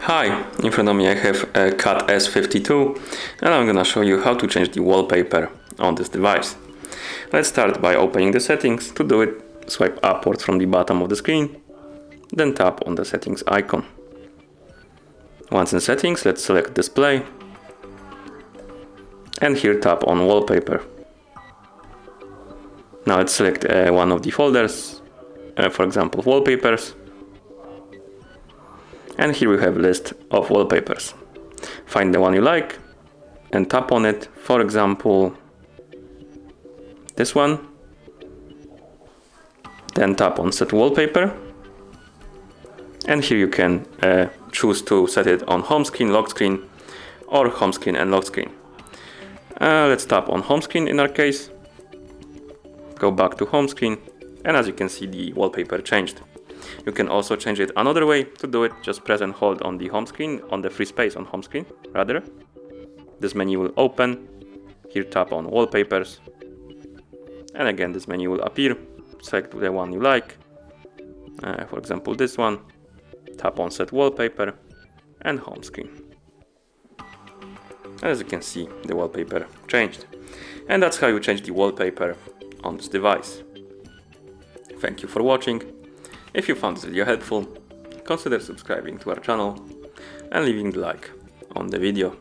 Hi, in front of me I have a CAT S52 and I'm gonna show you how to change the wallpaper on this device. Let's start by opening the settings. To do it, swipe upward from the bottom of the screen, then tap on the settings icon. Once in settings, let's select display and here tap on wallpaper. Now let's select one of the folders, for example wallpapers. And here we have a list of wallpapers. Find the one you like and tap on it. For example, this one. Then tap on set wallpaper. And here you can choose to set it on home screen, lock screen, or home screen and lock screen. Let's tap on home screen in our case. Go back to home screen. And as you can see, the wallpaper changed. You can also change it another way. To do it, just press and hold on the home screen, on the free space on home screen, rather. This menu will open. Here tap on wallpapers. And again, this menu will appear. Select the one you like. For example, this one. Tap on set wallpaper and home screen. As you can see, the wallpaper changed. And that's how you change the wallpaper on this device. Thank you for watching. If you found this video helpful, consider subscribing to our channel and leaving the like on the video.